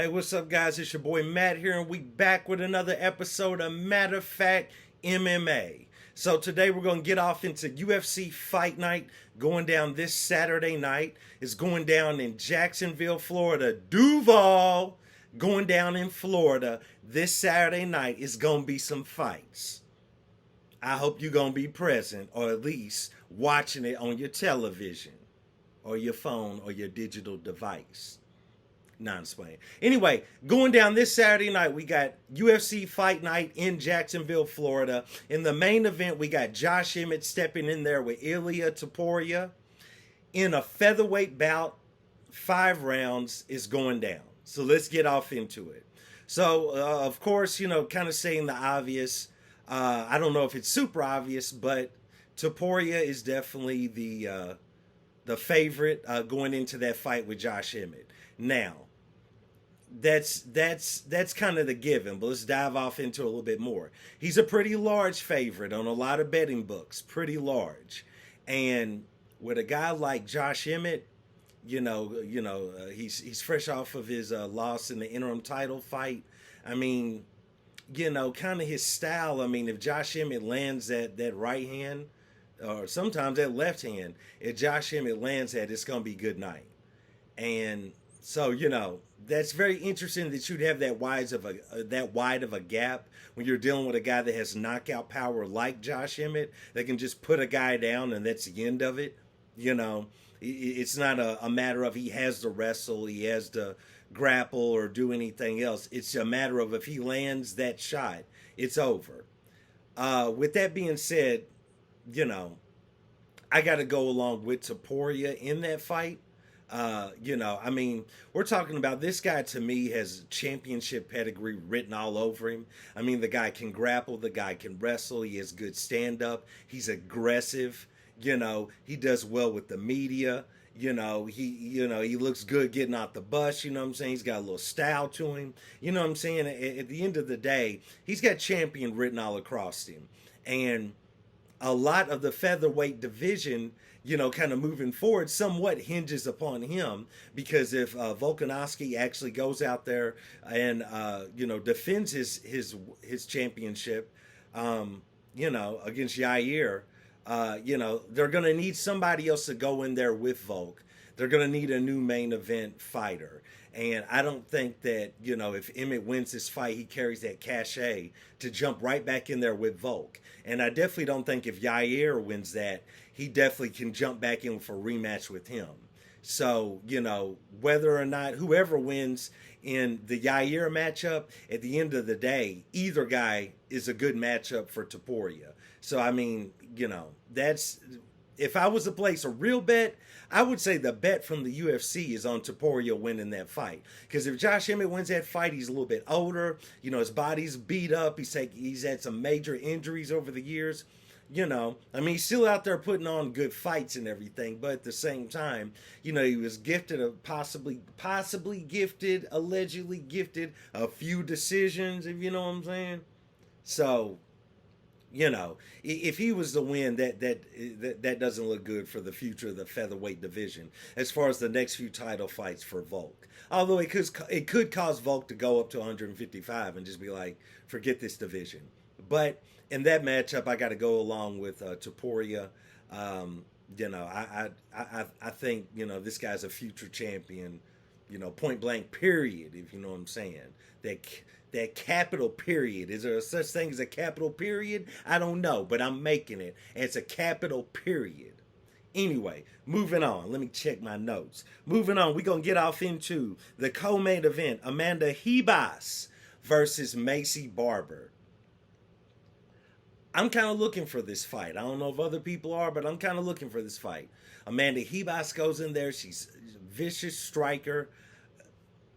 Hey, what's up, guys? It's your boy Matt here, and we back with another episode of Matter of Fact MMA. So today we're going to get off into UFC Fight Night going down this Saturday night. It's going down in Jacksonville, Florida. Duval going down in Florida this Saturday night. It's going to be some fights. I hope you're going to be present, or at least watching it on your television or your phone or your digital device. Non-explain. Anyway, going down this Saturday night, we got UFC Fight Night in Jacksonville, Florida. In the main event, we got Josh Emmett stepping in there with Ilya Topuria. In a featherweight bout, 5 rounds is going down. So let's get off into it. So, of course, kind of saying the obvious. I don't know if it's super obvious, but Topuria is definitely the favorite going into that fight with Josh Emmett. Now, that's kind of the given, but let's dive off into a little bit more. He's a pretty large favorite on a lot of betting books, pretty large. And with a guy like Josh Emmett, he's fresh off of his loss in the interim title fight. I mean, kind of his style. I mean, if Josh Emmett lands that right hand, or sometimes that left hand, if Josh Emmett lands that, it's going to be good night. And so, that's very interesting that you'd have that wide of a gap when you're dealing with a guy that has knockout power like Josh Emmett that can just put a guy down and that's the end of it. It's not a matter of he has to wrestle, he has to grapple or do anything else. It's a matter of if he lands that shot, it's over. With that being said, I got to go along with Topuria in that fight. We're talking about this guy. To me, has championship pedigree written all over him. I mean, the guy can grapple, the guy can wrestle, he has good stand-up, he's aggressive, he does well with the media, he looks good getting out the bus, you know what I'm saying? He's got a little style to him, you know what I'm saying? At the end of the day, he's got champion written all across him. And a lot of the featherweight division, kind of moving forward, somewhat hinges upon him, because if Volkanovski actually goes out there and defends his championship, against Yair, they're going to need somebody else to go in there with Volk. They're going to need a new main event fighter. And I don't think that, if Emmett wins this fight, he carries that cachet to jump right back in there with Volk. And I definitely don't think if Yair wins that, he definitely can jump back in for a rematch with him. So, whether or not whoever wins in the Yair matchup, at the end of the day, either guy is a good matchup for Topuria. So, I mean, that's... If I was to place a real bet, I would say the bet from the UFC is on Topuria winning that fight. Because if Josh Emmett wins that fight, he's a little bit older. His body's beat up. He's had some major injuries over the years. He's still out there putting on good fights and everything. But at the same time, he was gifted, possibly gifted, allegedly gifted a few decisions, if you know what I'm saying. So... if he was to win, that doesn't look good for the future of the featherweight division as far as the next few title fights for Volk. Although it could cause Volk to go up to 155 and just be like, forget this division. But in that matchup, I got to go along with Topuria. I think this guy's a future champion. Point blank, period. If you know what I'm saying. That capital period. Is there a such thing as a capital period? I don't know, but I'm making it. And it's a capital period. Anyway, moving on. Let me check my notes. Moving on, we're going to get off into the co-main event. Amanda Ribas versus Macy Barber. I'm kind of looking for this fight. I don't know if other people are, but I'm kind of looking for this fight. Amanda Ribas goes in there. She's a vicious striker.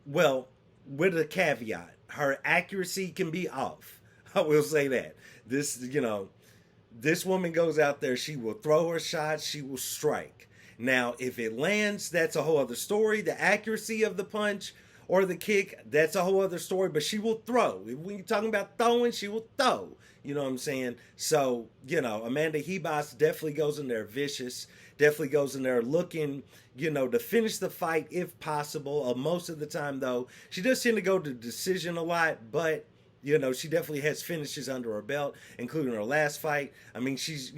Well, with a caveat. Her accuracy can be off. I will say that. This woman goes out there, she will throw her shots, she will strike. Now, if it lands, that's a whole other story. The accuracy of the punch or the kick, that's a whole other story. But she will throw. When you're talking about throwing, she will throw. You know what I'm saying? So, Amanda Hebos definitely goes in there vicious, definitely goes in there looking, to finish the fight if possible. Most of the time, though, she does tend to go to decision a lot, but she definitely has finishes under her belt, including her last fight. I mean, she's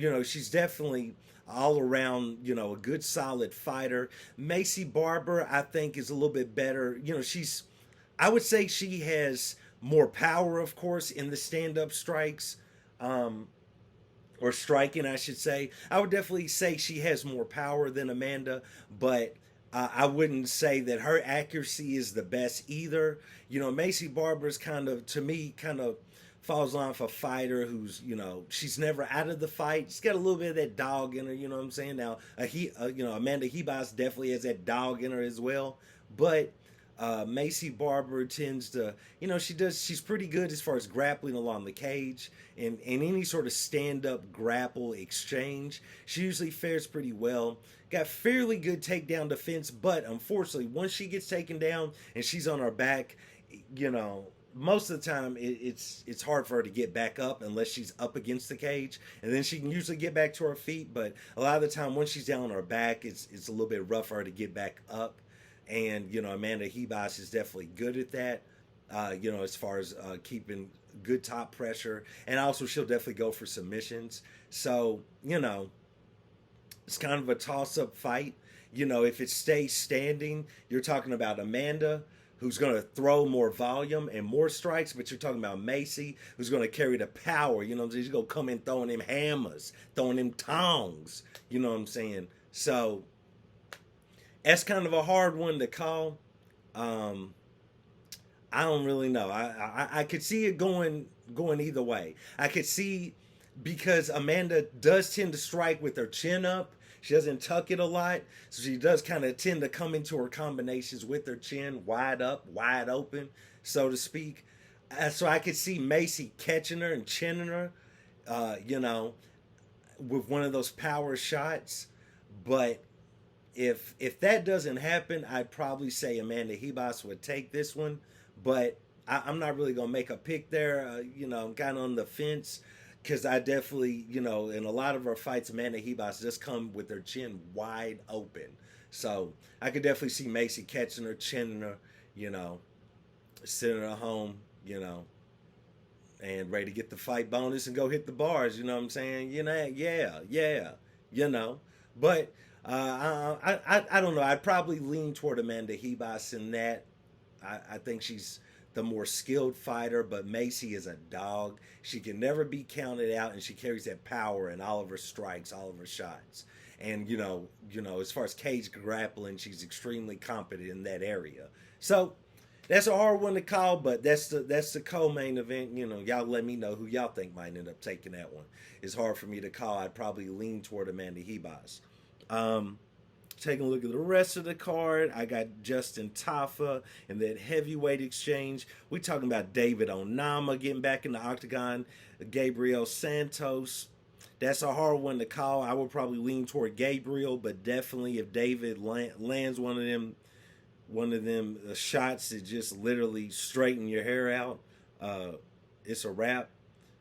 definitely all around, a good solid fighter. Macy Barber, I think, is a little bit better. I would say she has more power, of course, in the stand-up strikes, or striking, I should say. I would definitely say she has more power than Amanda, but I wouldn't say that her accuracy is the best either. Macy Barber's to me, falls off a fighter who's, she's never out of the fight. She's got a little bit of that dog in her, you know what I'm saying? Now, Amanda Hebos definitely has that dog in her as well, but Macy Barber tends to, she's pretty good as far as grappling along the cage and any sort of stand-up grapple exchange. She usually fares pretty well. Got fairly good takedown defense, but unfortunately, once she gets taken down and she's on her back, most of the time it's hard for her to get back up unless she's up against the cage, and then she can usually get back to her feet. But a lot of the time, once she's down on her back, it's a little bit rough for her to get back up. And Amanda Hebos is definitely good at that. As far as keeping good top pressure, and also she'll definitely go for submissions. So it's kind of a toss-up fight. If it stays standing, you're talking about Amanda, who's going to throw more volume and more strikes, but you're talking about Macy, who's going to carry the power. She's going to come in throwing them hammers, throwing them tongs. You know what I'm saying? So that's kind of a hard one to call. I don't really know. I could see it going either way. I could see, because Amanda does tend to strike with her chin up. She doesn't tuck it a lot, so she does kind of tend to come into her combinations with her chin wide up, wide open, so to speak. So I could see Macy catching her and chinning her, with one of those power shots. But if that doesn't happen, I'd probably say Amanda Hebos would take this one. But I'm not really going to make a pick there. I'm kind of on the fence, because I definitely, in a lot of our fights, Amanda Hebos just come with her chin wide open. So I could definitely see Macy catching her, chinning her, sending her home, and ready to get the fight bonus and go hit the bars. You know what I'm saying? Yeah. But I don't know. I'd probably lean toward Amanda Hebos in that. I think she's the more skilled fighter, but Macy is a dog. She can never be counted out, and she carries that power in all of her strikes, all of her shots. And as far as cage grappling, she's extremely competent in that area. So that's a hard one to call, but that's the co-main event. Y'all let me know who y'all think might end up taking that one. It's hard for me to call. I'd probably lean toward Amanda Hebos. Taking a look at the rest of the card, I got Justin Tafa in that heavyweight exchange. We talking about David Onama getting back in the octagon, Gabriel Santos. That's a hard one to call. I would probably lean toward Gabriel, but definitely if David lands one of them shots that just literally straighten your hair out, it's a wrap.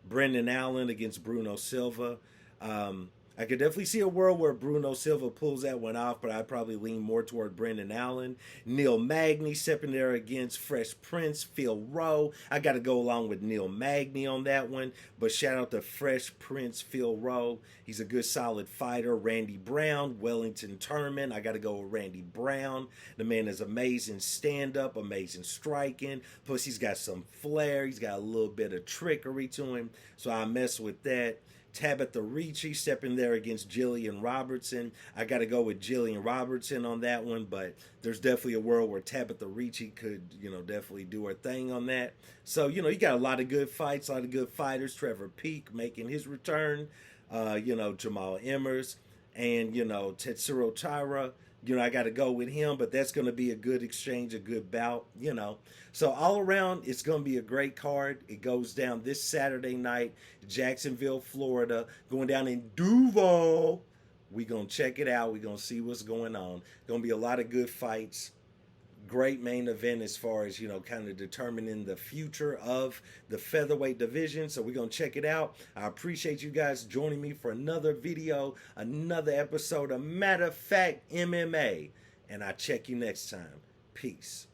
Brendan Allen against Bruno Silva. I could definitely see a world where Bruno Silva pulls that one off, but I'd probably lean more toward Brendan Allen. Neil Magny stepping there against Fresh Prince, Phil Rowe. I got to go along with Neil Magny on that one, but shout out to Fresh Prince, Phil Rowe. He's a good, solid fighter. Randy Brown, Wellington Turman. I got to go with Randy Brown. The man is amazing stand-up, amazing striking. Plus, he's got some flair. He's got a little bit of trickery to him, so I mess with that. Tabitha Ricci stepping there against Jillian Robertson. I got to go with Jillian Robertson on that one, but there's definitely a world where Tabitha Ricci could, definitely do her thing on that. So, you got a lot of good fights, a lot of good fighters. Trevor Peek making his return, Jamal Emmers, and, Tetsuro Taira. I got to go with him, but that's going to be a good exchange, a good bout, So all around, it's going to be a great card. It goes down this Saturday night, Jacksonville, Florida, going down in Duval. We're going to check it out. We're going to see what's going on. Going to be a lot of good fights, great main event as far as, kind of determining the future of the featherweight division. So we're going to check it out. I appreciate you guys joining me for another video, another episode of Matter of Fact MMA. And I check you next time. Peace.